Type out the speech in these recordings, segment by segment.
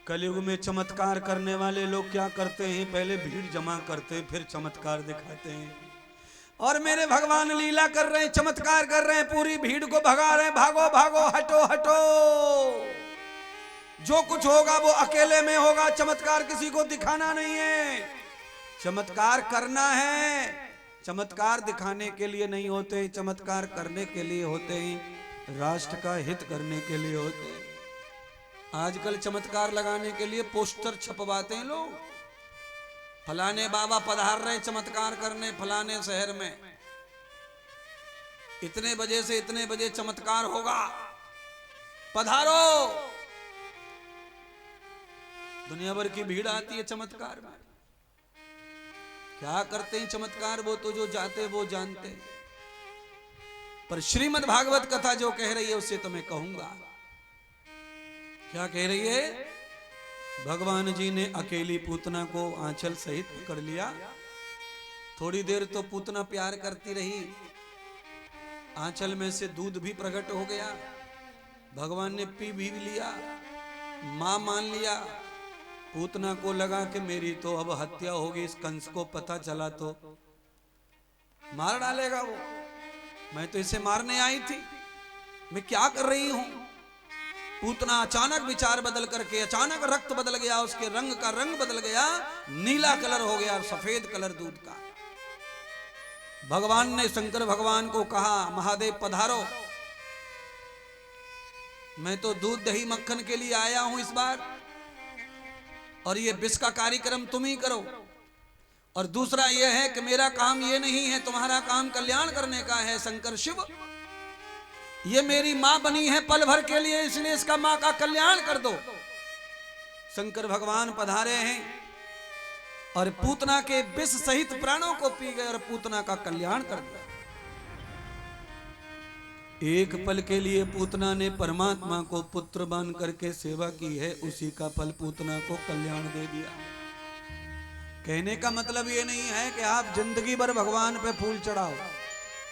कलयुग में चमत्कार करने वाले लोग क्या करते हैं, पहले भीड़ जमा करते हैं, फिर चमत्कार दिखाते हैं। और मेरे भगवान लीला कर रहे हैं, चमत्कार कर रहे हैं, पूरी भीड़ को भगा रहे हैं, भागो भागो, हटो हटो। जो कुछ होगा वो अकेले में होगा, चमत्कार किसी को दिखाना नहीं है। चमत्कार करना है, चमत्कार दिखाने के लिए नहीं होते, चमत्कार करने के लिए होते हैं, राष्ट्र का हित करने के लिए होते हैं। आजकल चमत्कार लगाने के लिए पोस्टर छपवाते हैं लोग, फलाने बाबा पधार रहे चमत्कार करने फलाने शहर में, इतने बजे से इतने बजे चमत्कार होगा, पधारो। दुनिया भर की भीड़ आती है चमत्कार में। क्या करते हैं चमत्कार, वो तो जो जाते वो जानते। पर श्रीमद् भागवत कथा जो कह रही है उससे तो मैं कहूंगा। क्या कह रही है? भगवान जी ने अकेली पूतना को आंचल सहित पकड़ लिया। थोड़ी देर तो पूतना प्यार करती रही, आंचल में से दूध भी प्रकट हो गया, भगवान ने पी भी लिया, मां मान लिया। पूतना को लगा कि मेरी तो अब हत्या होगी, इस कंस को पता चला तो मार डालेगा वो, मैं तो इसे मारने आई थी, मैं क्या कर रही हूं। पूतना अचानक विचार बदल करके, अचानक रक्त बदल गया, उसके रंग का रंग बदल गया, नीला कलर हो गया, सफेद कलर दूध का। भगवान ने शंकर भगवान को कहा, महादेव पधारो, मैं तो दूध दही मक्खन के लिए आया हूं इस बार, और ये विष का कार्यक्रम तुम ही करो। और दूसरा यह है कि मेरा काम ये नहीं है, तुम्हारा काम कल्याण करने का है। शंकर शिव, ये मेरी मां बनी है पल भर के लिए, इसलिए इसका मां का कल्याण कर दो। शंकर भगवान पधारे हैं और पूतना के विष सहित प्राणों को पी गए और पूतना का कल्याण कर दिया। एक पल के लिए पूतना ने परमात्मा को पुत्र बन करके सेवा की है, उसी का फल पूतना को कल्याण दे दिया। कहने का मतलब ये नहीं है कि आप जिंदगी भर भगवान पे फूल चढ़ाओ।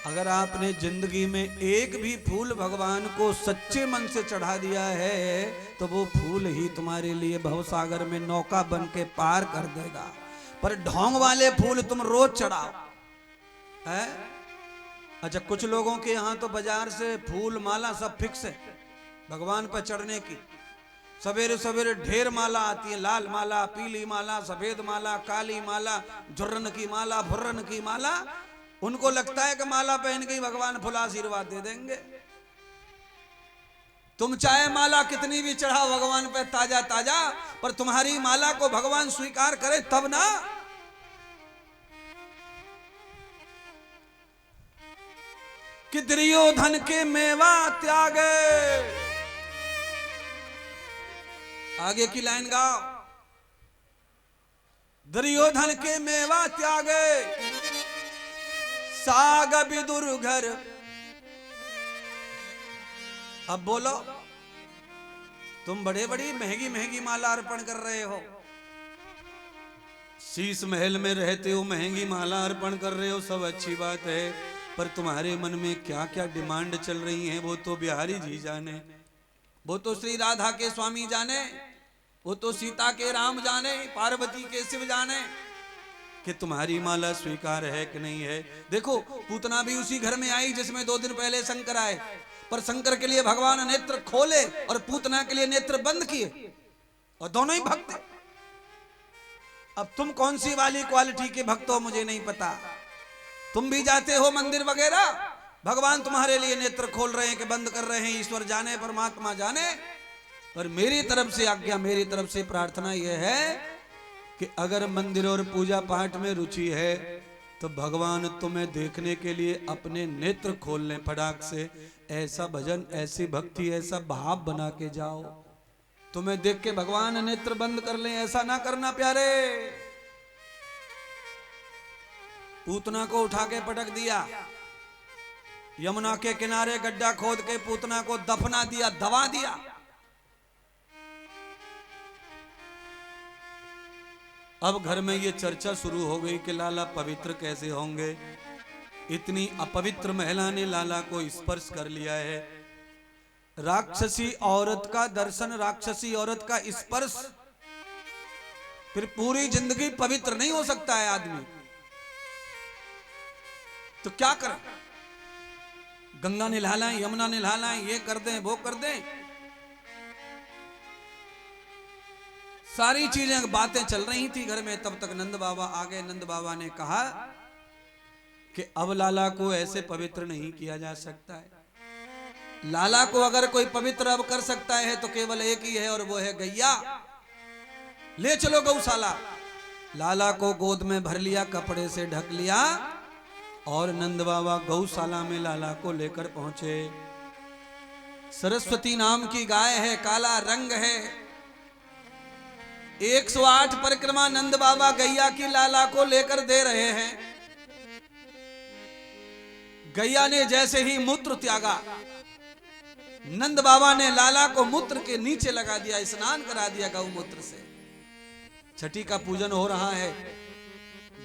अगर आपने जिंदगी में एक भी फूल भगवान को सच्चे मन से चढ़ा दिया है तो वो फूल ही तुम्हारे लिए भवसागर में नौका बन के पार कर देगा। पर ढोंग वाले फूल तुम रोज चढ़ाओ है। अच्छा, कुछ लोगों के यहाँ तो बाजार से फूल माला सब फिक्स है भगवान पर चढ़ने की। सवेरे सवेरे ढेर माला आती है, लाल माला, पीली माला, सफेद माला, काली माला, झुर्रन की माला, भुर्रन की माला। उनको लगता है कि माला पहन के ही भगवान फुल आशीर्वाद दे देंगे। तुम चाहे माला कितनी भी चढ़ाओ भगवान पे ताजा ताजा, पर तुम्हारी माला को भगवान स्वीकार करे तब ना। कि दुर्योधन के मेवा त्यागे, आगे की लाइन गाओ। दुर्योधन के मेवा त्यागे, साग विदुर घर। अब बोलो, तुम बड़े बड़ी महंगी महंगी माला अर्पण कर रहे हो, शीश महल में रहते हो, महंगी माला अर्पण कर रहे हो, सब अच्छी बात है, पर तुम्हारे मन में क्या क्या डिमांड चल रही है वो तो बिहारी जी जाने, वो तो श्री राधा के स्वामी जाने, वो तो सीता के राम जाने, पार्वती के शिव जाने कि तुम्हारी माला स्वीकार है कि नहीं है। देखो, पूतना भी उसी घर में आई जिसमें 2 दिन पहले शंकर आए, पर शंकर के लिए भगवान नेत्र खोले और पूतना के लिए नेत्र बंद किए, और दोनों ही भक्त। अब तुम कौन सी वाली क्वालिटी के भक्त हो मुझे नहीं पता। तुम भी जाते हो मंदिर वगैरह, भगवान तुम्हारे लिए नेत्र खोल रहे हैं कि बंद कर रहे हैं, ईश्वर जाने, परमात्मा जाने। पर मेरी तरफ से आज्ञा, मेरी तरफ से प्रार्थना यह है कि अगर मंदिर और पूजा पाठ में रुचि है तो भगवान तुम्हें देखने के लिए अपने नेत्र खोल लें फटाक से। ऐसा भजन, ऐसी भक्ति, ऐसा भाव बना के जाओ, तुम्हें देख के भगवान नेत्र बंद कर लें, ऐसा ना करना प्यारे। पूतना को उठा के पटक दिया, यमुना के किनारे गड्ढा खोद के पूतना को दफना दिया, दबा दिया। अब घर में ये चर्चा शुरू हो गई कि लाला पवित्र कैसे होंगे। इतनी अपवित्र महिला ने लाला को स्पर्श कर लिया है। राक्षसी औरत का दर्शन, राक्षसी औरत का स्पर्श फिर पूरी जिंदगी पवित्र नहीं हो सकता है आदमी, तो क्या करें? गंगा नहला लाएं, यमुना नहला लाएं, ये कर दें वो कर दें, सारी चीजें बातें चल रही थी घर में। तब तक नंद बाबा आ गए। नंद बाबा ने कहा कि अब लाला को ऐसे पवित्र नहीं किया जा सकता है। लाला को अगर कोई पवित्र अब कर सकता है तो केवल एक ही है, और वो है गैया। ले चलो गौशाला। लाला को गोद में भर लिया, कपड़े से ढक लिया, और नंद बाबा गौशाला में लाला को लेकर पहुंचे। सरस्वती नाम की गाय है, काला रंग है। 108 परिक्रमा नंद बाबा गैया की लाला को लेकर दे रहे हैं। गैया ने जैसे ही मूत्र त्यागा, नंद बाबा ने लाला को मूत्र के नीचे लगा दिया, स्नान करा दिया गौमूत्र से। छठी का पूजन हो रहा है।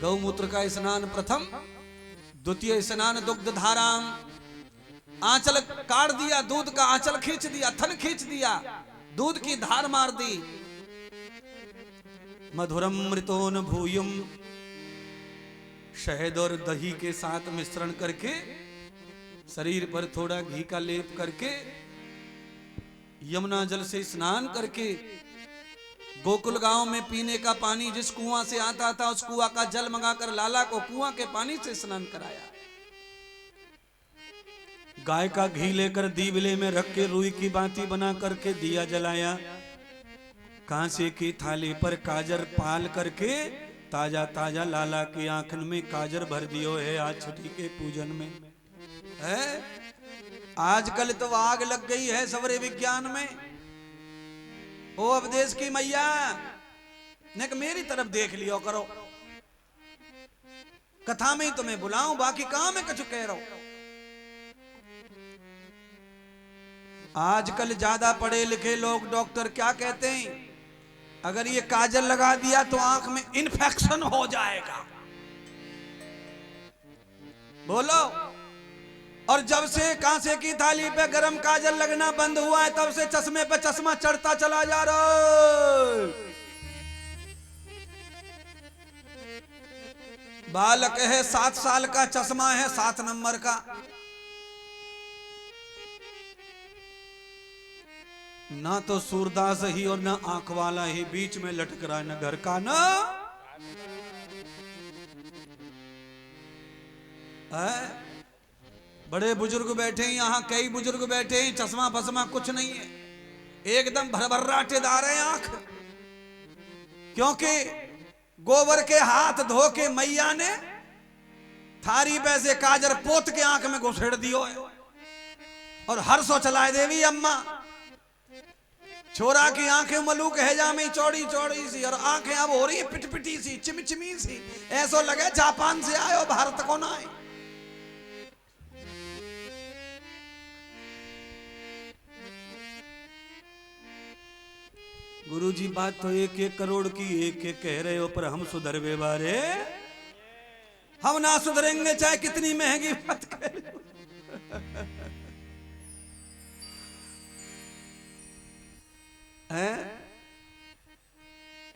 गौमूत्र का स्नान प्रथम, द्वितीय स्नान दुग्ध धाराम। आंचल काट दिया, दूध का आंचल खींच दिया, थन खींच दिया, दूध की धार मार दी। मधुरम मृतोन भूयुम, शहद और दही के साथ मिश्रण करके शरीर पर थोड़ा घी का लेप करके, यमुना जल से स्नान करके, गोकुल गांव में पीने का पानी जिस कुआं से आता था उस कुआं का जल मंगाकर लाला को कुआं के पानी से स्नान कराया। गाय का घी लेकर दीवले में रख के रुई की बाती बना करके दिया जलाया। कांसे की थाली पर काजर पाल करके ताजा ताजा लाला की आंखन में काजर भर दियो है आज छठी के पूजन में है। आजकल तो आग लग गई है सवरे विज्ञान में। ओ अवदेश की मैया ने मेरी तरफ देख लियो करो, कथा में ही तुम्हें बुलाऊं, बाकी काम में कुछ कह रहा हूं। आजकल ज्यादा पढ़े लिखे लोग डॉक्टर क्या कहते हैं, अगर ये काजल लगा दिया तो आंख में इन्फेक्शन हो जाएगा। बोलो। और जब से कांसे की थाली पे गरम काजल लगना बंद हुआ है तब से चश्मे पे चश्मा चढ़ता चला जा रहा है। बालक है 7 साल का, चश्मा है 7 नंबर का। ना तो सूरदास ही और ना आंख वाला ही, बीच में लटक रहा है न घर का ना है। बड़े बुजुर्ग बैठे हैं यहाँ, कई बुजुर्ग बैठे हैं, चश्मा फसमा कुछ नहीं है, एकदम भरभराटेदार है आंख। क्योंकि गोबर के हाथ धो के मैया ने थारी पे से काजर पोत के आंख में घुसेड़ दियो है। और हर्षो चलाए देवी अम्मा, छोरा की आंखें मलूक हैजा में चौड़ी चौड़ी सी, और आंखें अब हो रही है पिटपिटी सी, चिमचिमी सी, ऐसो लगे जापान से आए हो भारत को ना आए। गुरुजी बात तो 1-1 करोड़ की 1-1 कह रहे हो, पर हम सुधरवे बारे हम ना सुधरेंगे चाहे कितनी महंगी बात कह। हैं?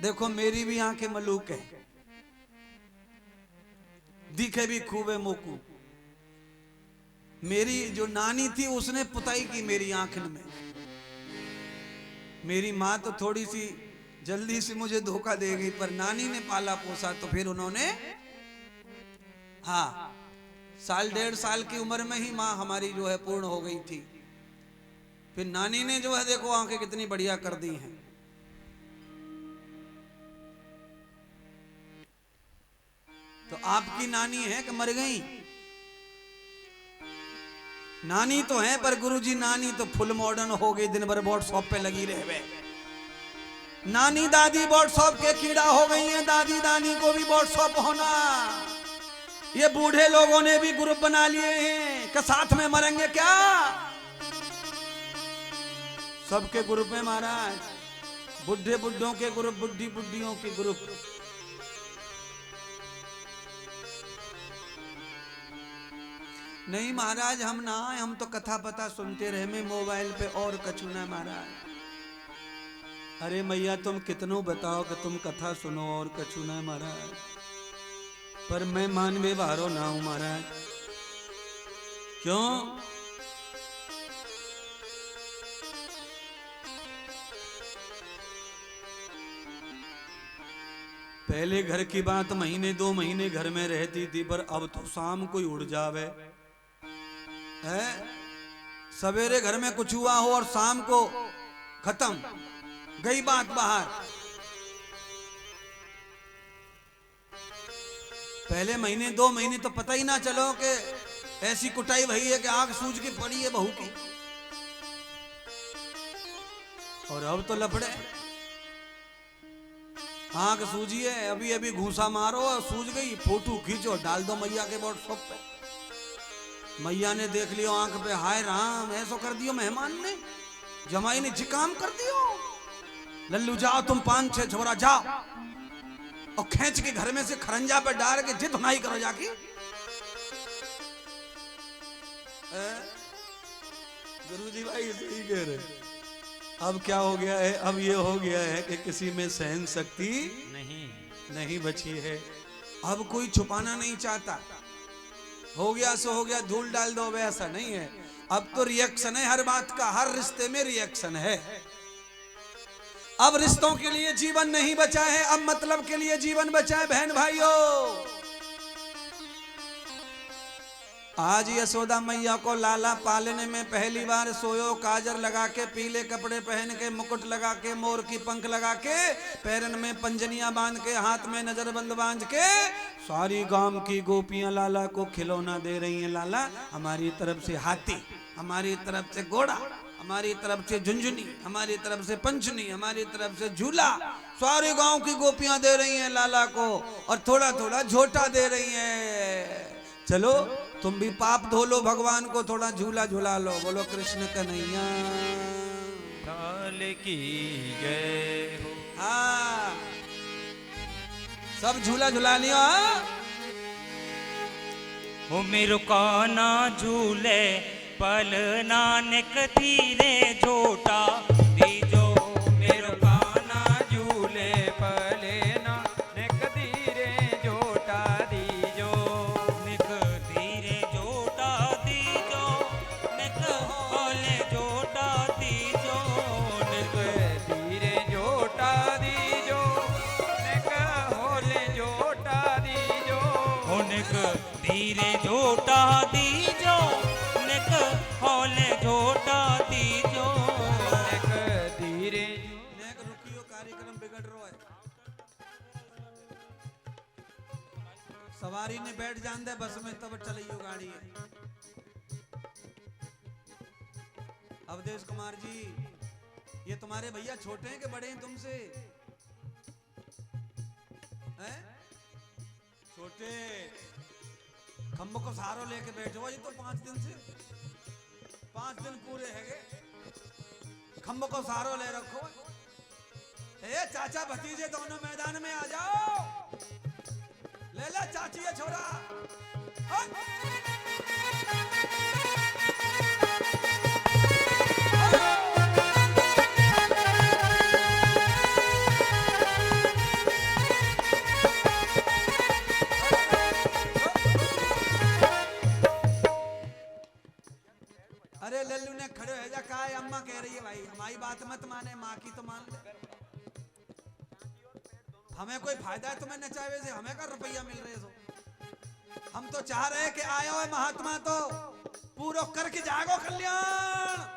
देखो मेरी भी आंखें मलूक है, दिखे भी खूबे मोकू। मेरी जो नानी थी उसने पुताई की मेरी आंखन में। मेरी माँ तो थोड़ी सी जल्दी से मुझे धोखा दे गई, पर नानी ने पाला पोसा तो फिर उन्होंने, हाँ, 1.5 साल की उम्र में ही माँ हमारी जो है पूर्ण हो गई थी। फिर नानी ने जो है देखो आंखें कितनी बढ़िया कर दी हैं। तो आपकी नानी है कि मर गई? नानी तो है, पर गुरुजी नानी तो फुल मॉडर्न हो गई, दिन भर व्हाट्सएप पे लगी रहे। नानी दादी व्हाट्सएप के कीड़ा हो गई हैं, दादी दानी को भी व्हाट्सएप होना। ये बूढ़े लोगों ने भी ग्रुप बना लिए हैं कि साथ में मरेंगे क्या। सबके ग्रुप में महाराज, बुढ़े बुढ़ों के ग्रुप, बुढ़ी बुढ़ियों के ग्रुप। नहीं महाराज हम ना आए, हम तो कथा पता सुनते रहे में मोबाइल पे और कछु ना महाराज अरे मैया तुम कितनो बताओ कि तुम कथा सुनो और कछु न महाराज, पर मैं मानवे बारो ना हूं महाराज। क्यों? पहले घर की बात महीने 2 महीने घर में रहती थी, पर अब तो शाम को ही उड़ जावे है। सवेरे घर में कुछ हुआ हो और शाम को खत्म, गई बात बाहर। पहले महीने 2 महीने तो पता ही ना चलो कि ऐसी कुटाई भई है कि आंख सूज के पड़ी है बहू की, और अब तो लफड़े। आंख सूझी है, अभी अभी घूसा मारो और सूझ गई, फोटो खींचो डाल दो मैया के व्हाट्सएप पे। मैया ने देख लियो आंख पे, हाय राम ऐसो कर दियो मेहमान ने, जमाई ने जिकाम कर दियो। लल्लू जाओ तुम 5-6 छोरा जाओ और खींच के घर में से खरंजा पे डाल के जिद धुनाई करो जाके। गुरुजी भाई सही कह रहे। अब क्या हो गया है? अब ये हो गया है कि किसी में सहन शक्ति नहीं बची है। अब कोई छुपाना नहीं चाहता, हो गया सो हो गया, धूल डाल दो, ऐसा नहीं है। अब तो रिएक्शन है हर बात का, हर रिश्ते में रिएक्शन है। अब रिश्तों के लिए जीवन नहीं बचा है, अब मतलब के लिए जीवन बचा है बहन भाइयों। आज यशोदा मैया को लाला पालने में पहली बार सोयो, काजर लगा के, पीले कपड़े पहन के, मुकुट लगा के, मोर की पंख लगा के, पैरन में पंजनियां बांध के, हाथ में नजरबंद बांध के, सारी गांव की गोपियां लाला को खिलौना दे रही हैं। लाला हमारी तरफ से हाथी, हमारी तरफ से घोड़ा, हमारी तरफ से झुंझुनी, हमारी तरफ से पंचनी, हमारी तरफ से झूला, सारे गांव की गोपियां दे रही हैं लाला को, और थोड़ा थोड़ा झोटा दे रही हैं। चलो तुम भी पाप धो लो, भगवान को थोड़ा झूला झूला लो। बोलो कृष्ण कन्हैया लाल की जय हो। हाँ सब झूला झूला लियो। हाँ हो मेरो काना झूले पल नानक धीरे झोटा दीजो। मेरो काना झूले पल नानक धीरे झोटा दीजो। निक धीरे झोटा दीजो, निक होले झोटा दीजो। निक धीरे झोटा दीजो, निक होले झोटा दीजो। हो निक धीरे झोटा दीजो, निक होले झोटा दीजो। निक धीरे नेक रुकियो, कार्यक्रम बिगड़ रहा है। सवारी ने बैठ जान दे बस में, तब चलियो गाड़ी है। अवधेश कुमार जी, ये तुम्हारे भैया छोटे हैं कि बड़े हैं तुमसे? हैं? छोटे। खम्बो को सहारो लेके बैठो, ये तो 5 दिन से, 5 दिन पूरे है गए, खम्बो को सहारो ले रखो। ए चाचा भतीजे दोनों मैदान में आ जाओ, ले ले चाची ये छोरा। अरे लल्लू ने खड़े हो जा, कहा है अम्मा कह रही है भाई, हमारी बात मत माने, माँ की तो मान ले। हमें कोई फायदा है तुम्हें नचावे से? हमें का रुपया मिल रहे सो? हम तो चाह रहे कि आयो है महात्मा तो पूरा करके जागो कल्याण।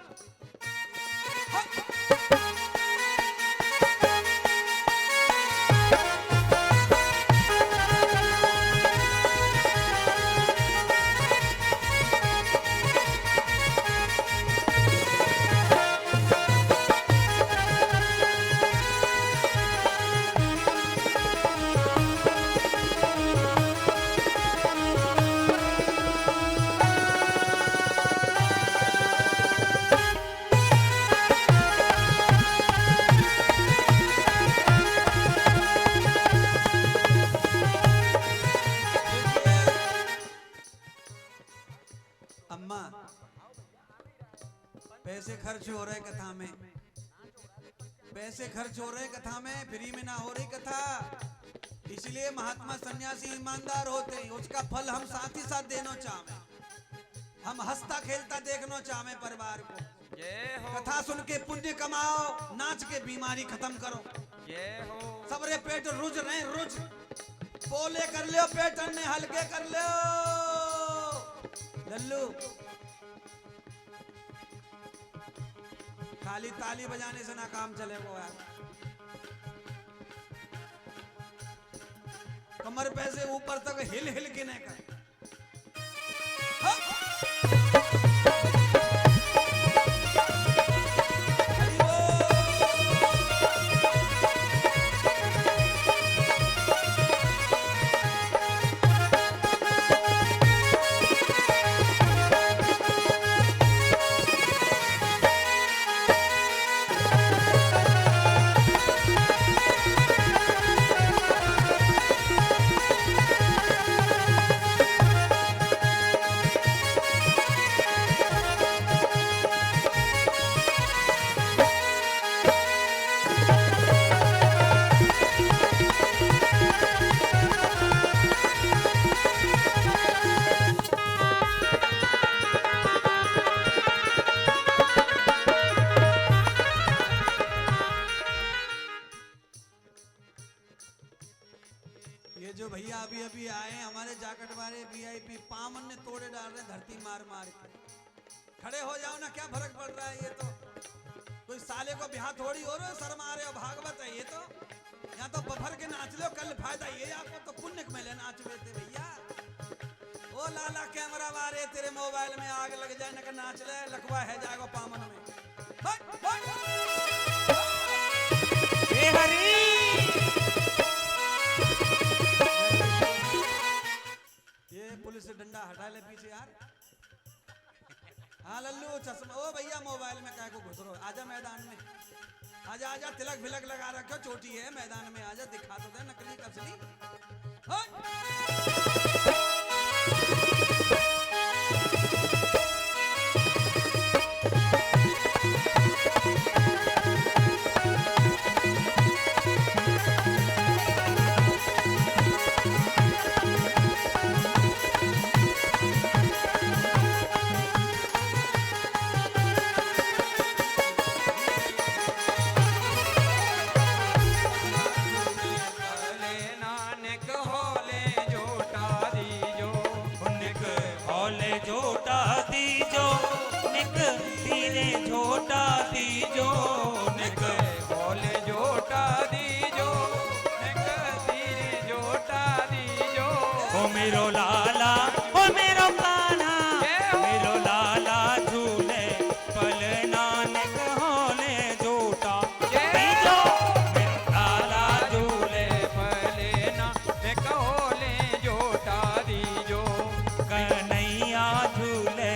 पैसे खर्च हो रहे कथा में, पैसे खर्च हो रहे कथा में, फ्री में ना हो रही कथा। इसलिए महात्मा सन्यासी ईमानदार होते हैं, उसका फल हम साथ ही साथ देना चाहें, हम हंसता खेलता देखना चाहें परिवार को। जय हो कथा सुन के पुण्य कमाओ, नाच के बीमारी खत्म करो। जय हो सबरे पेट रुज रहे रुज, पोले कर लो, पेट अन्य हल्के कर लो। लल्लू खाली ताली बजाने से ना काम चलेगा यार, कमर पे से ऊपर तक हिल हिल के नहीं कर। ये जो भैया अभी अभी आए हमारे जाकट वाले वीआईपी, पामन ने तोड़े डाल रहे धरती मार मार के। खड़े हो जाओ ना, क्या फर्क पड़ रहा है? ये तो कोई साले को ब्याह थोड़ी हो रहा है, शर्म आ रहे हो, भागवत है ये तो। यहाँ तो बफर के नाच लो, कल फायदा ये आपको तो पुण्य में ले नाच रहे थे भैया। ओ लाला कैमरा वाले, तेरे मोबाइल में आग लग जाए ना, नाच ले, लखवा है जाएगा पामन में। पुलिस से डंडा हटा ले पीछे यार। हाँ लल्लू चश्मा, ओ भैया मोबाइल में क्या को घुस रहो, आजा मैदान में, आजा आजा, तिलक विलक लगा रखो, चोटी है मैदान में, आजा दिखा तो दे नकली कसली। मेरो लाला ओ मेरो कान्हा, मेरो लाला झूले पल नानक होले झूठा दीजो। मेरो लाला झूले पल नानक होले झूठा दीजो। कन्हैया झूले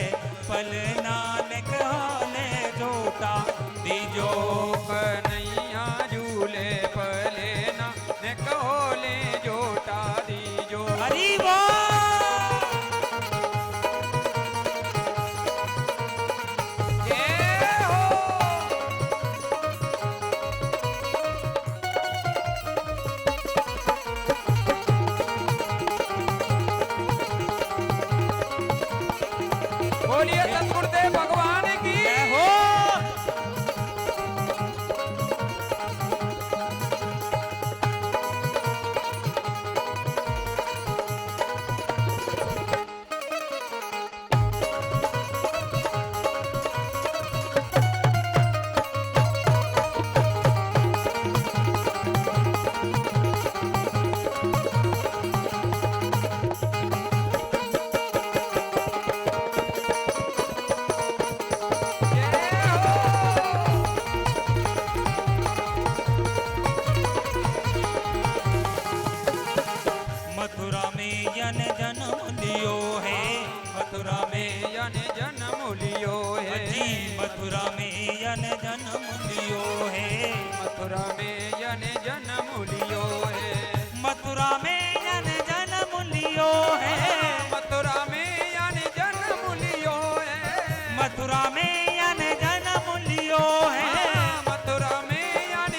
पल नानक होले झूठा दीजो। कन्हैया झूले पल नानक होले झूठा दीजो। हरि बोल। बोलिए सतगुरुदेव भगवान की हो। मथुरा में यन जन्म लियो है, मथुरा में यन जन्म लियो है जी। मथुरा में यन जन्म लियो है, मथुरा में यन जन्म लियो है। मथुरा में यन जन्म लियो है, मथुरा में यन जन्म लियो है। मथुरा में यन जन्म लियो है, मथुरा में यन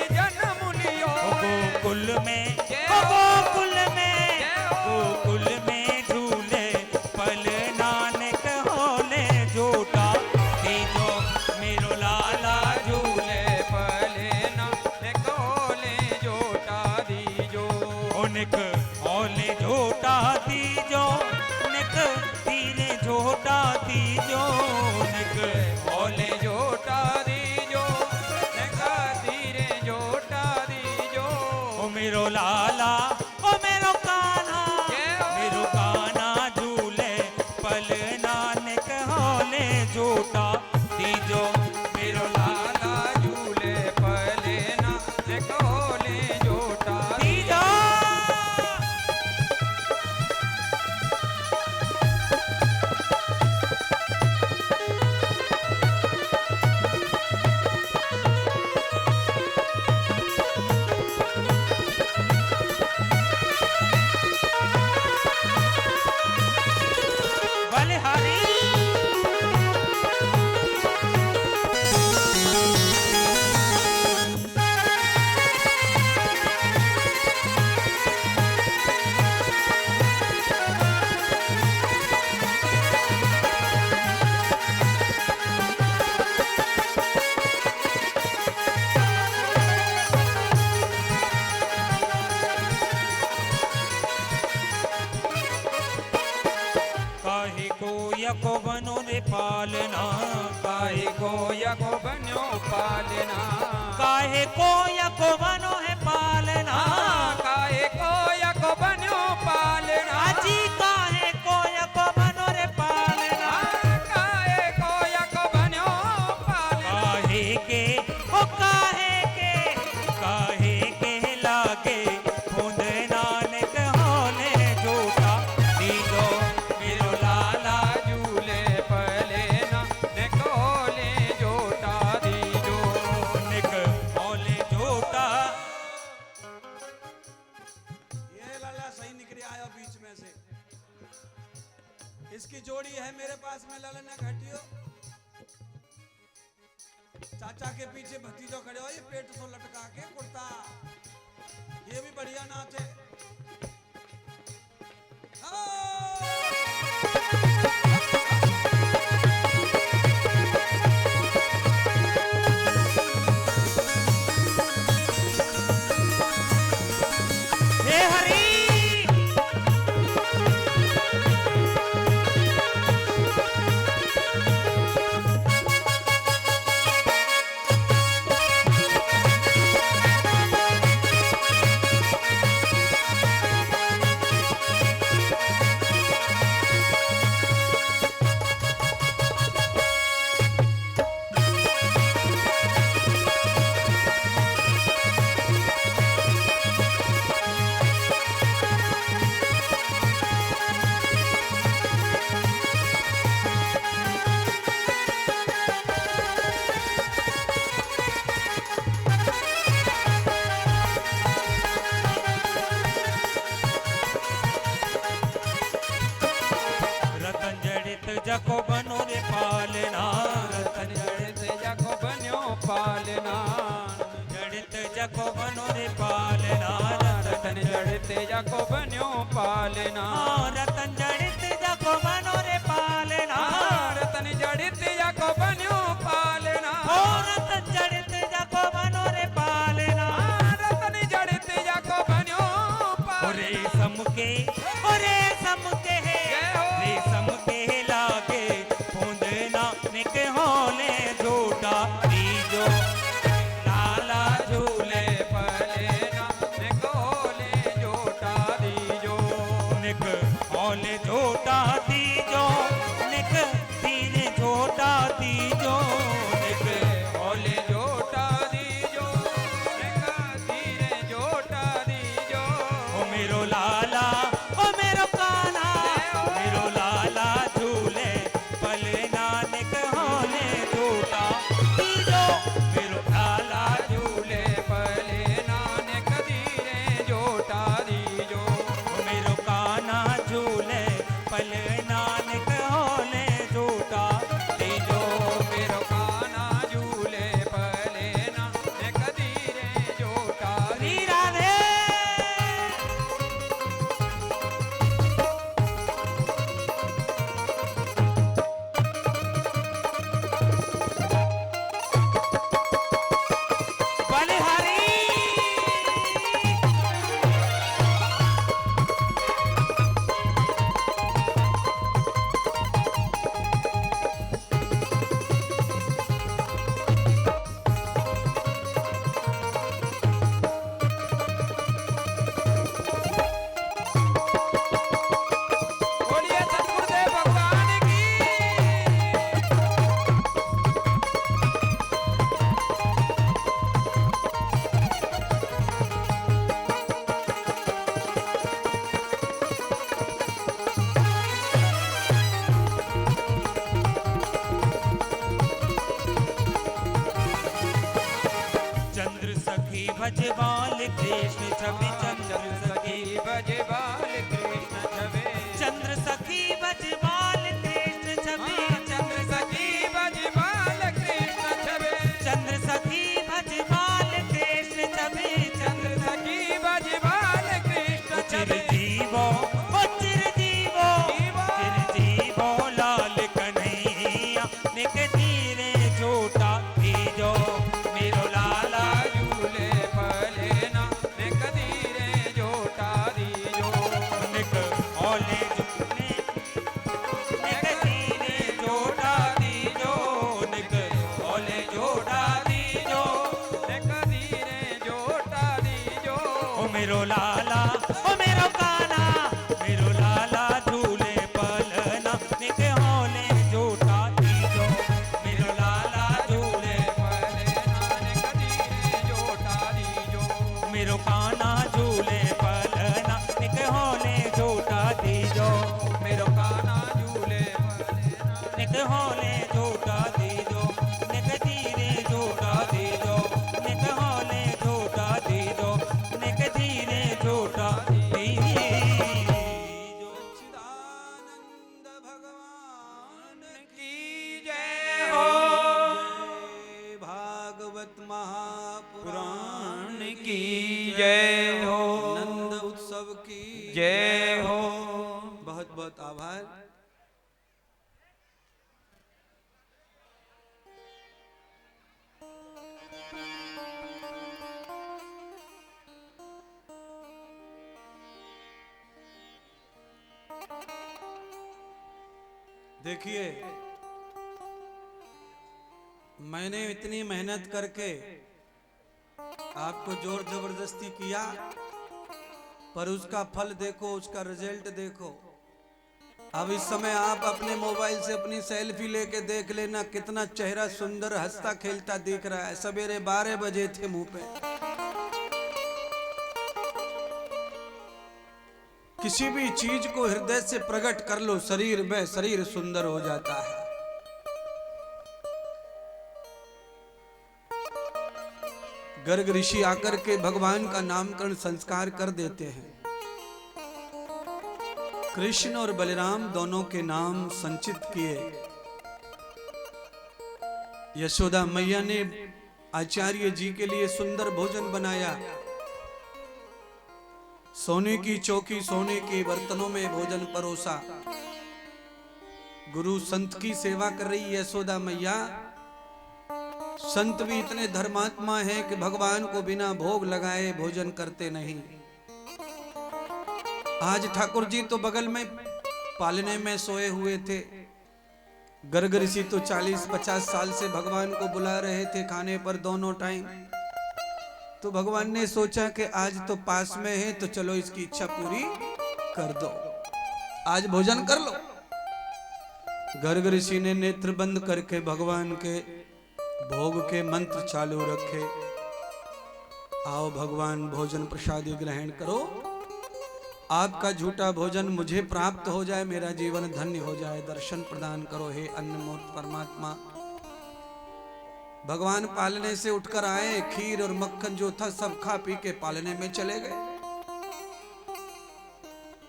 बनो रे पालना, काहे को यको बन्यो पालना, काहे को यको बनो है पालना, काहे को यको बन्यो पालना, अजी काहे को यको बनो रे पालना, काहे को यको बन्यो पालना, काहे के ओ काहे के लागे बूंद नानक होले झूठा दीजो मेरो लाला झूले पलेना निकोले जोटा दीजो, निक होले झूठा। ये लाला सही निकले आया बीच में से। इसकी जोड़ी है मेरे पास में, लाला ना घटियो। चाचा के पीछे भतीजो खड़े हो, ये पेट तो लटका के कुर्ता, ये भी बढ़िया नाच है। हे हरि रतन जड़ित जको बनो रे पालना, रतन जड़ित जको बन्यो पालना, जड़ित जको बनो रे पालना, रतन जड़ित जको बन्यो पालना, रतन जड़ित जको बनो रे पालना, रतन जड़ित जको बन्यो पालना, ओ रतन जड़ित जको बनो रे पालना, रतन जड़ित जको बन्यो ओरे समके ओरे समके रेशम के लागे बूंदना निक होले झूठा दीजो लाला झूले पलेना निकोले जोटा दीजो, निक होले झूठा दीजो, निक धीरे झूठा दीजो, निक ओले जोटा दीजो, निक धीरे जोटा दीजो, ओ मेरो लाला ओ मेरो कान्हा, मेरो लाला झूले पले नानक होले झूठा दीजो मेरो लाला झूले पलेना निक धीरे जोटा दीजो, ओ मेरो कान्हा झूले पले नानक होले झूठा दीजो मेरो लाला ओ मेरो काना मेरो लाला झूले पलना निक होले झूठा दीजो मेरो लाला झूले मेरो काना झूले पलना निक होले झूठा दीजो मेरो काना झूले निक होले झूठा दीजो निक धीरे झूठा दीजो निक होले झूठा दीजो निक धीरे झूठा दीजो सच्चिदानंद भगवान की जय हो जय भागवत महापुराण पुराण की जय हो नंद उत्सव की जय हो बहुत बहुत आभार। देखिए मैंने इतनी मेहनत करके आपको जोर जबरदस्ती किया, पर उसका फल देखो, उसका रिजल्ट देखो। अब इस समय आप अपने मोबाइल से अपनी सेल्फी लेके देख लेना, कितना चेहरा सुंदर हंसता खेलता दिख रहा है। सवेरे 12 बजे थे मुंह पे। किसी भी चीज को हृदय से प्रकट कर लो, शरीर में शरीर सुंदर हो जाता है। गर्ग ऋषि आकर के भगवान का नामकरण संस्कार कर देते हैं। कृष्ण और बलराम दोनों के नाम संचित किए। यशोदा मैया ने आचार्य जी के लिए सुंदर भोजन बनाया। सोने की चौकी, सोने के बर्तनों में भोजन परोसा। गुरु संत की सेवा कर रही यशोदा मैया। संत भी इतने धर्मात्मा हैं कि भगवान को बिना भोग लगाए भोजन करते नहीं। आज ठाकुर जी तो बगल में पालने में सोए हुए थे। गर्ग ऋषि तो 40-50 साल से भगवान को बुला रहे थे खाने पर दोनों टाइम। तो भगवान ने सोचा कि आज तो पास में है, तो चलो इसकी इच्छा पूरी कर दो, आज भोजन कर लो। गर्ग ऋषि ने नेत्र बंद करके भगवान के भोग के मंत्र चालू रखे। आओ भगवान, भोजन प्रसादी ग्रहण करो। आपका झूठा भोजन मुझे प्राप्त हो जाए, मेरा जीवन धन्य हो जाए। दर्शन प्रदान करो हे अन्नमूर्त परमात्मा। भगवान पालने से उठकर आए। खीर और मक्खन जो था सब खा पी के पालने में चले गए।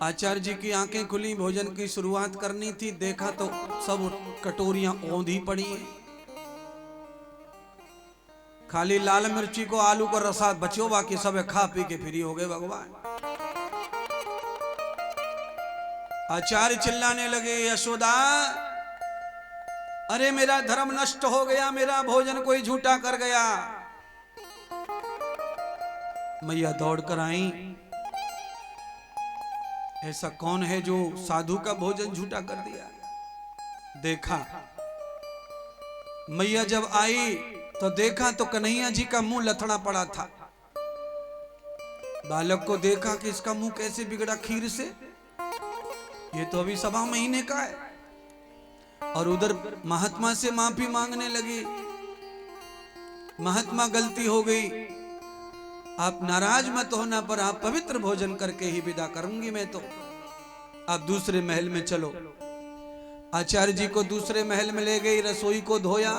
आचार्य जी की आंखें खुली, भोजन की शुरुआत करनी थी। देखा तो सब कटोरियां औंधी पड़ी हैं। खाली लाल मिर्ची को, आलू को रसा बचो, बाकी सब खा पी के फ्री हो गए भगवान। आचार्य चिल्लाने लगे, यशोदा अरे मेरा धर्म नष्ट हो गया, मेरा भोजन कोई झूठा कर गया। मैया दौड़ कर आई। ऐसा कौन है जो साधु का भोजन झूठा कर दिया? देखा मैया जब आई तो देखा तो कन्हैया जी का मुंह लथड़ा पड़ा था। बालक को देखा कि इसका मुंह कैसे बिगड़ा खीर से, ये तो अभी 7 महीने का है। और उधर महात्मा से माफी मांगने लगी। महात्मा गलती हो गई, आप नाराज मत होना, पर आप पवित्र भोजन करके ही विदा करूंगी मैं तो। आप दूसरे महल में चलो। आचार्य जी को दूसरे महल में ले गई, रसोई को धोया,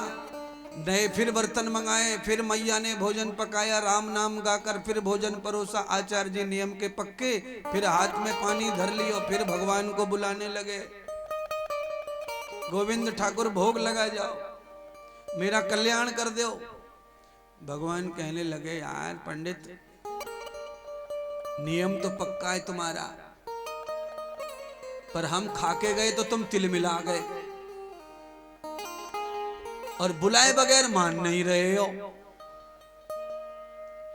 नए फिर बर्तन मंगाए, फिर मैया ने भोजन पकाया, राम नाम गाकर फिर भोजन परोसा। आचार्य जी नियम के पक्के, फिर हाथ में पानी धर लियो, फिर भगवान को बुलाने लगे। गोविंद ठाकुर भोग लगा जाओ, मेरा कल्याण कर दो। भगवान कहने लगे, यार पंडित, नियम तो पक्का है तुम्हारा, पर हम खाके गए तो तुम तिलमिला गए और बुलाए बगैर मान नहीं रहे हो।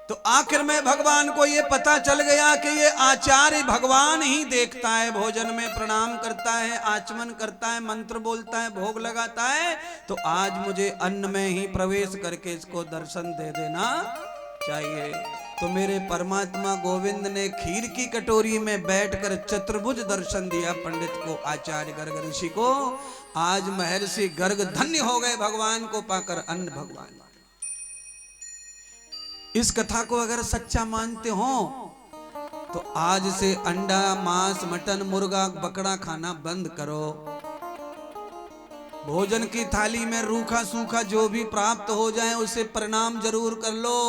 तो आखिर में भगवान को ये पता चल गया कि ये आचार्य भगवान ही देखता है, भोजन में प्रणाम करता है, आचमन करता है, मंत्र बोलता है, भोग लगाता है। तो आज मुझे अन्न में ही प्रवेश करके इसको दर्शन दे देना चाहिए। तो मेरे परमात्मा गोविंद ने खीर की कटोरी में बैठकर चतुर्भुज दर्शन दिया पंडित को, आचार्य गर्ग ऋषि को। आज महर्षि गर्ग धन्य हो गए भगवान को पाकर, अन्न भगवान। इस कथा को अगर सच्चा मानते हो तो आज से अंडा, मांस, मटन, मुर्गा, बकरा खाना बंद करो। भोजन की थाली में रूखा सूखा जो भी प्राप्त हो जाए उसे प्रणाम जरूर कर लो।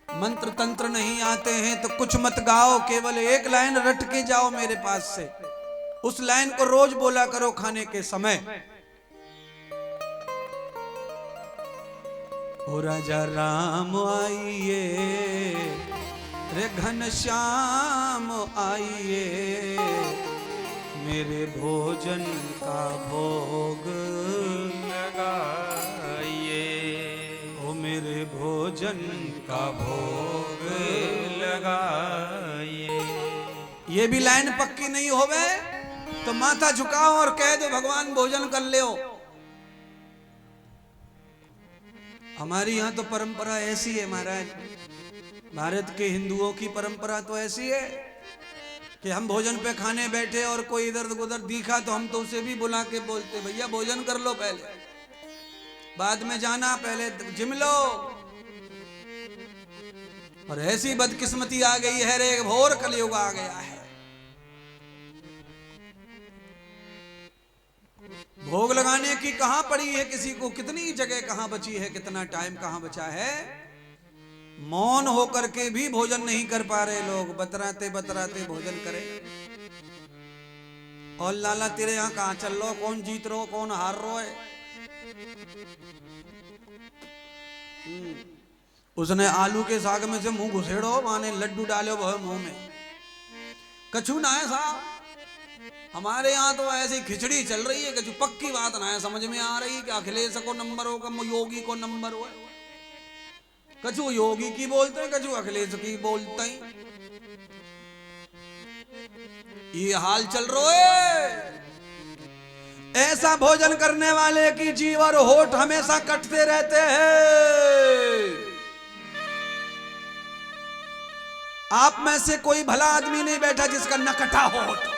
मंत्र तंत्र नहीं आते हैं तो कुछ मत गाओ, केवल एक लाइन रट के जाओ मेरे पास से। उस लाइन को रोज बोला करो खाने के समय। ओ राजा राम आइए रे घनश्याम आइए, मेरे भोजन का भोग लगाइए, ओ मेरे भोजन का भोग लगाइए। ये भी लाइन पक्की नहीं होवे तो माथा झुकाओ और कह दो भगवान भोजन कर ले। हमारी यहाँ तो परंपरा ऐसी है महाराज, भारत के हिंदुओं की परंपरा तो ऐसी है कि हम भोजन पे खाने बैठे और कोई इधर उधर दिखा तो हम तो उसे भी बुला के बोलते, भैया भोजन कर लो पहले, बाद में जाना, पहले जिम लो। और ऐसी बदकिस्मती आ गई है रे, घोर कलयुग आ गया है। भोग लगाने की कहां पड़ी है किसी को, कितनी जगह कहां बची है, कितना टाइम कहां बचा है। मौन होकर के भी भोजन नहीं कर पा रहे लोग, बतराते बतराते भोजन करें। और लाला तेरे यहाँ कहां चल लो, कौन जीत रो कौन हार रो है। उसने आलू के साग में से मुंह घुसेड़ो, माने लड्डू डालो वह मुंह में, कछु ना है साहब। हमारे यहाँ तो ऐसी खिचड़ी चल रही है, कछु पक्की बात ना है समझ में आ रही कि अखिलेश को नंबर हो, योगी को नंबर हो। कछु योगी की बोलते हैं, कछु अखिलेश की बोलते हैं। ये हाल चल रहा है। ऐसा भोजन करने वाले की जीभ और होठ हमेशा कटते रहते हैं। आप में से कोई भला आदमी नहीं बैठा जिसका न कटा होठ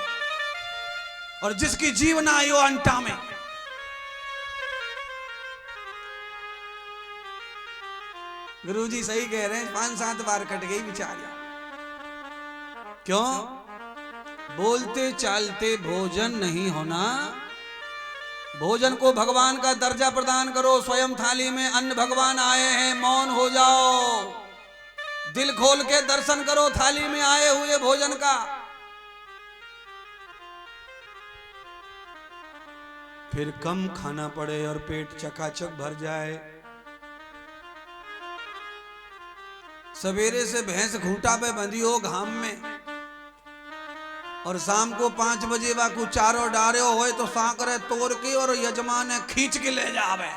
और जिसकी जीभ ना आई हो अंटा में। गुरुजी सही कह रहे हैं, 5-7 बार कट गई बेचारी। क्यों? बोलते चालते भोजन नहीं होना। भोजन को भगवान का दर्जा प्रदान करो। स्वयं थाली में अन्न भगवान आए हैं, मौन हो जाओ, दिल खोल के दर्शन करो थाली में आए हुए भोजन का। फिर कम खाना पड़े और पेट चकाचक भर जाए। सवेरे से भैंस घूंटा पे बंधी हो घाम में और शाम को 5 बजे वाकू चारों डारे हो तो सांकरे तोड़ के और यजमान खींच के ले जावे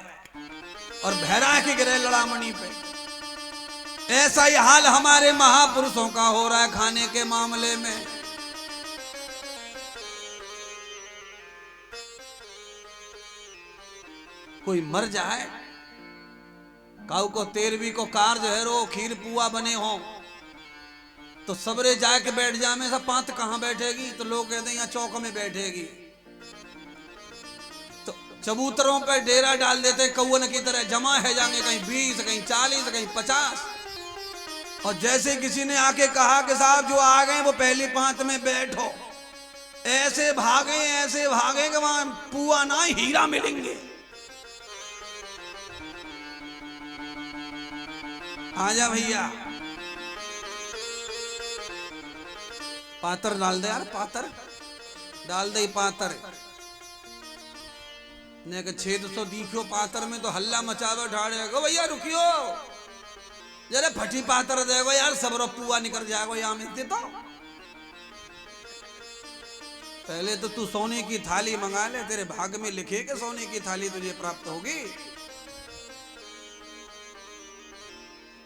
और भैरा के गिरे लड़ामणी पे। ऐसा ही हाल हमारे महापुरुषों का हो रहा है खाने के मामले में। कोई मर जाए, काऊ को 13वीं को कार्य है रो, खीर पुआ बने हो तो सबरे जाके बैठ जामे, सब पांत कहां बैठेगी, तो लोग कहते हैं यहाँ चौक में बैठेगी। तो चबूतरों पे डेरा डाल देते कौवन की तरह, जमा है जाएंगे कहीं 20, कहीं 40, कहीं 50। और जैसे किसी ने आके कहा कि साहब जो आ गए वो पहली पांत में बैठो, ऐसे भागे कि वहां पुआ ना हीरा मिलेंगे। आजा भैया, पातर डाल दे यार, पातर डाल दे, पातर ने के छेद तो दिखो पातर में तो हल्ला मचावे ढाड़े गो। भैया रुकियो जरा, फटी पातर देगो यार, सब पुआ निकल जाएगा यहाँ में। देता पहले तो तू सोने की थाली मंगा ले, तेरे भाग में लिखे कि सोने की थाली तुझे प्राप्त होगी।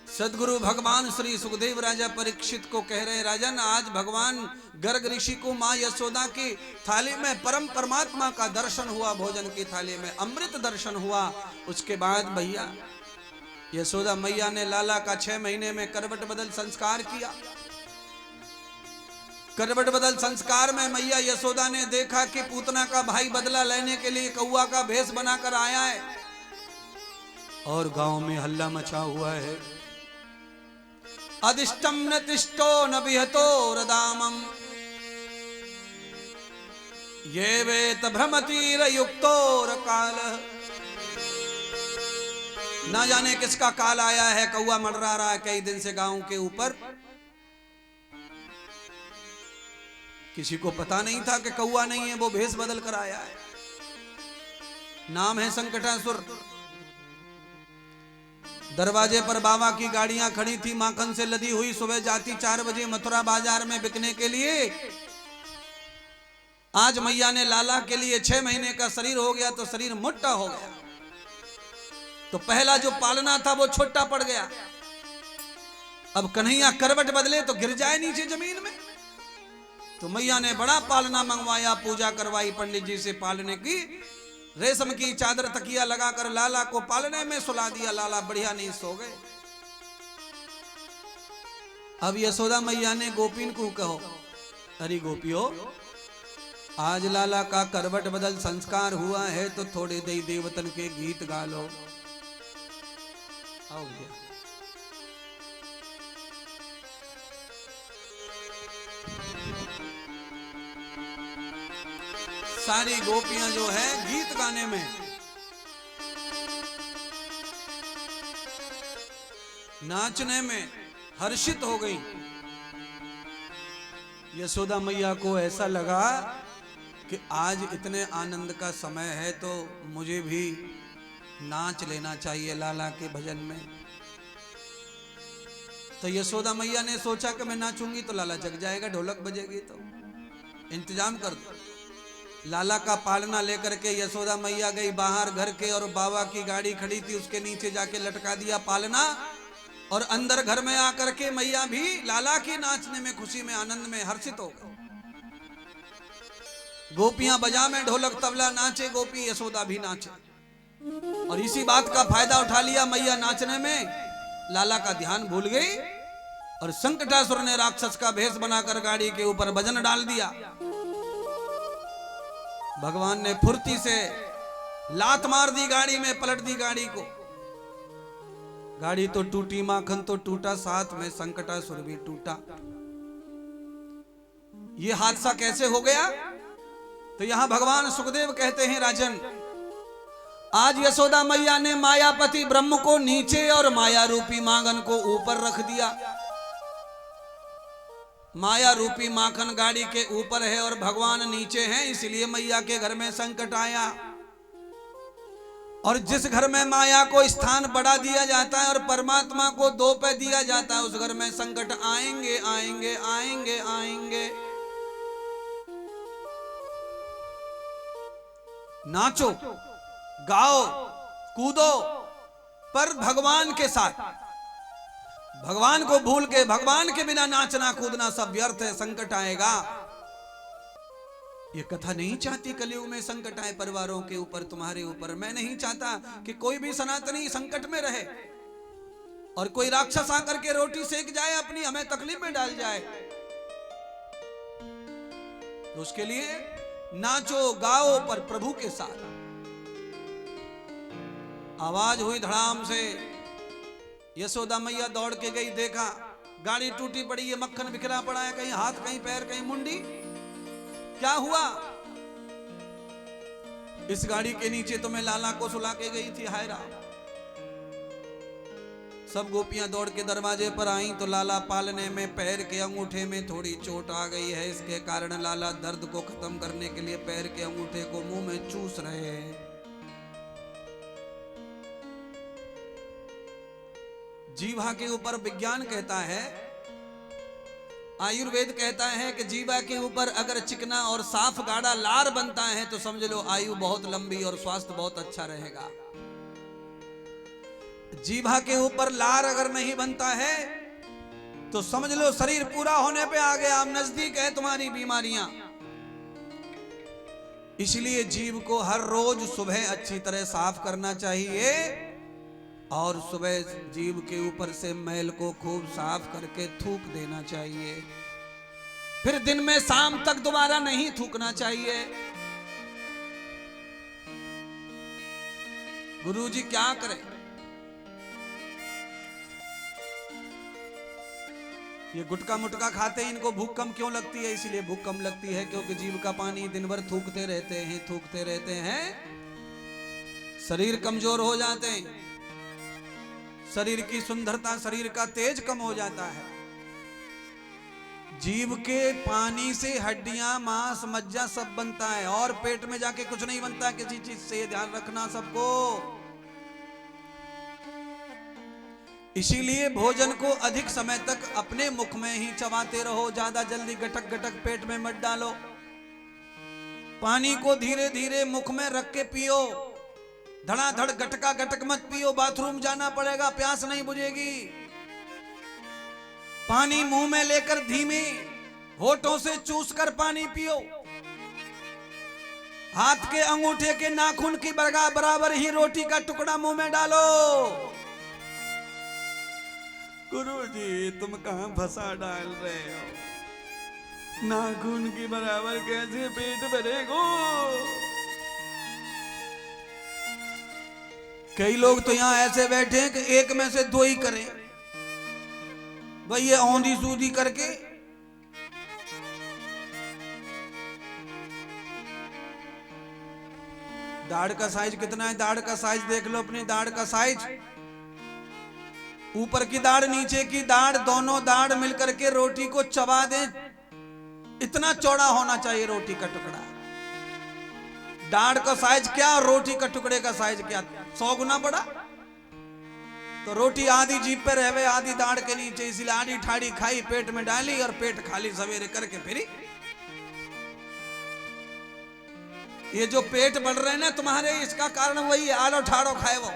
सदगुरु भगवान श्री सुखदेव राजा परीक्षित को कह रहे, राजन आज भगवान गर्ग ऋषि को माँ यशोदा की थाली में परम परमात्मा का दर्शन हुआ, भोजन की थाली में अमृत दर्शन हुआ। उसके बाद भैया यशोदा मैया ने लाला का 6 महीने में करवट बदल संस्कार किया। करवट बदल संस्कार में मैया यशोदा ने देखा कि पूतना का भाई बदला लेने के लिए कौआ का भेष बनाकर आया है और गांव में हल्ला मचा हुआ है। अधिष्टम न तिष्ठो न विहतो रदामम ये वेत भ्रमतीर युक्तोर काल। ना जाने किसका काल आया है, कौआ मंडरा रहा है कई दिन से गांव के ऊपर। किसी को पता नहीं था कि कौआ नहीं है, वो भेष बदल कर आया है। नाम है संकटासुर। दरवाजे पर बाबा की गाड़ियां खड़ी थी, माखन से लदी हुई। सुबह जाती 4 बजे मथुरा बाजार में बिकने के लिए। आज मैया ने लाला के लिए 6 महीने का शरीर हो गया तो शरीर मोटा हो गया, तो पहला जो पालना था वो छोटा पड़ गया। अब कन्हैया करवट बदले तो गिर जाए नीचे जमीन में। तो मैया ने बड़ा पालना मंगवाया, पूजा करवाई पंडित जी से पालने की। रेशम की चादर तकिया लगाकर लाला को पालने में सुला दिया। लाला बढ़िया नहीं सो गए। अब यशोदा मैया ने गोपीन को कहो, अरे गोपियों, आज लाला का करवट बदल संस्कार हुआ है तो थोड़े देवी देवतन के गीत गा लो। आओ भैया। सारी गोपियां जो है गीत गाने में, नाचने में हर्षित हो गई। यशोदा मैया को ऐसा लगा कि आज इतने आनंद का समय है तो मुझे भी नाच लेना चाहिए लाला के भजन में। तो यशोदा मैया ने सोचा कि मैं नाचूंगी तो लाला जग जाएगा, ढोलक बजेगी तो इंतजाम कर दो। लाला का पालना लेकर के यशोदा मैया गई बाहर घर के, और बाबा की गाड़ी खड़ी थी उसके नीचे जाके लटका दिया पालना। और अंदर घर में आकर के मैया भी लाला के नाचने में, खुशी में, आनंद में हर्षित हो गई। गोपियां बजा में ढोलक तबला नाचे, गोपी यशोदा भी नाचे। और इसी बात का फायदा उठा लिया मैया नाचने में। लाला का ध्यान भूल गई और संकटासुर ने राक्षस का भेष बनाकर गाड़ी के ऊपर वजन डाल दिया। भगवान ने फुर्ती से लात मार दी, गाड़ी में पलट दी गाड़ी को। गाड़ी तो टूटी, माखन तो टूटा, साथ में संकटासुर भी टूटा। यह हादसा कैसे हो गया? तो यहां भगवान सुखदेव कहते हैं, राजन, आज यशोदा मैया ने मायापति ब्रह्म को नीचे और माया रूपी माखन को ऊपर रख दिया। माया रूपी माखन गाड़ी के ऊपर है और भगवान नीचे हैं, इसलिए मैया के घर में संकट आया। और जिस घर में माया को स्थान बढ़ा दिया जाता है और परमात्मा को 2 पे दिया जाता है, उस घर में संकट आएंगे आएंगे आएंगे आएंगे। नाचो, गाओ, कूदो, पर भगवान के साथ। भगवान को भूल के, भगवान के बिना नाचना कूदना सब व्यर्थ है, संकट आएगा। ये कथा नहीं चाहती कलयुग में संकट आए परिवारों के ऊपर, तुम्हारे ऊपर। मैं नहीं चाहता कि कोई भी सनातनी संकट में रहे और कोई राक्षस आकर के रोटी सेक जाए, अपनी हमें तकलीफ में डाल जाए। तो उसके लिए नाचो गाओ, पर प्रभु के साथ। आवाज हुई धड़ाम से, यशोदा मैया दौड़ के गई, देखा गाड़ी टूटी पड़ी है, मक्खन बिखरा पड़ा है, कहीं हाथ कहीं पैर कहीं मुंडी। क्या हुआ? इस गाड़ी के नीचे तो मैं लाला को सुला के गई थी, हाय राम। सब गोपियां दौड़ के दरवाजे पर आई तो लाला पालने में पैर के अंगूठे में थोड़ी चोट आ गई है। इसके कारण लाला दर्द को खत्म करने के लिए पैर के अंगूठे को मुंह में चूस रहे हैं। जीवा के ऊपर विज्ञान कहता है, आयुर्वेद कहता है कि जीवा के ऊपर अगर चिकना और साफ गाढ़ा लार बनता है तो समझ लो आयु बहुत लंबी और स्वास्थ्य बहुत अच्छा रहेगा। जीवा के ऊपर लार अगर नहीं बनता है तो समझ लो शरीर पूरा होने पे आ गया, अब नजदीक है तुम्हारी बीमारियां। इसलिए जीभ को हर रोज सुबह अच्छी तरह साफ करना चाहिए और सुबह जीभ के ऊपर से मैल को खूब साफ करके थूक देना चाहिए। फिर दिन में शाम तक दोबारा नहीं थूकना चाहिए। गुरुजी क्या करें? ये गुटका मुटका खाते हैं, इनको भूख कम क्यों लगती है? इसीलिए भूख कम लगती है क्योंकि जीभ का पानी दिन भर थूकते रहते हैं। शरीर कमजोर हो जाते हैं, शरीर की सुंदरता, शरीर का तेज कम हो जाता है। जीभ के पानी से हड्डियां, मांस, मज्जा सब बनता है और पेट में जाके कुछ नहीं बनता किसी चीज से। ध्यान रखना सबको। इसीलिए भोजन को अधिक समय तक अपने मुख में ही चबाते रहो, ज्यादा जल्दी गटक गटक पेट में मत डालो। पानी को धीरे धीरे मुख में रख के पियो, धड़ाधड़ गटका गटक मत पियो। बाथरूम जाना पड़ेगा, प्यास नहीं बुझेगी। पानी मुंह में लेकर धीमे होठों से चूस कर पानी पियो। हाथ के अंगूठे के नाखून की बराबर ही रोटी का टुकड़ा मुंह में डालो। गुरुजी तुम कहां फंसा डाल रहे हो? नाखून की बराबर कैसे पेट भरेगो? कई लोग तो यहां ऐसे बैठे हैं कि एक में से दो ही करें भाई, ये औंधी सूधी करके। दाढ़ का साइज कितना है? दाढ़ का साइज देख लो अपनी दाढ़ का साइज। ऊपर की दाढ़, नीचे की दाढ़, दोनों दाढ़ मिलकर के रोटी को चबा दे, इतना चौड़ा होना चाहिए रोटी का टुकड़ा। दाढ़ का साइज क्या और रोटी का टुकड़े का साइज क्या? 100 गुना बड़ा। तो रोटी आधी जीभ पे रहे, आधी दाढ़ के नीचे, इसलिए आधी ठाड़ी खाई, पेट में डाली और पेट खाली सवेरे करके फिरी। ये जो पेट बढ़ रहे हैं ना तुम्हारे, इसका कारण वही है, आलो ठाड़ो खाए वो।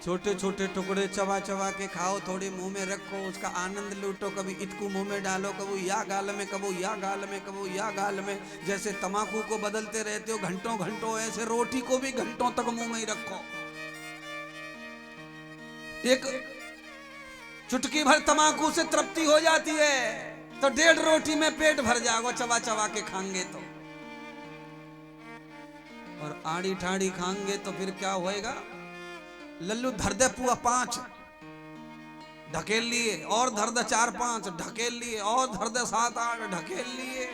छोटे छोटे टुकड़े चबा चबा के खाओ, थोड़े मुंह में रखो, उसका आनंद लूटो। कभी इतकू मुंह में डालो, कभी या गाल में, कभी या गाल में, कभी या गाल में। जैसे तमाकू को बदलते रहते हो घंटों घंटों, ऐसे रोटी को भी घंटों तक मुंह में ही रखो। एक चुटकी भर तमाकू से तृप्ति हो जाती है, तो 1.5 रोटी में पेट भर जाओगे चबा चबा के खाएंगे तो। और आड़ी ठाड़ी खाएंगे तो फिर क्या होएगा? लल्लू धर दे पुआ 5 ढकेल लिए, और धर दे 4-5 ढकेल लिए, और धर दे 7-8 ढकेल लिए।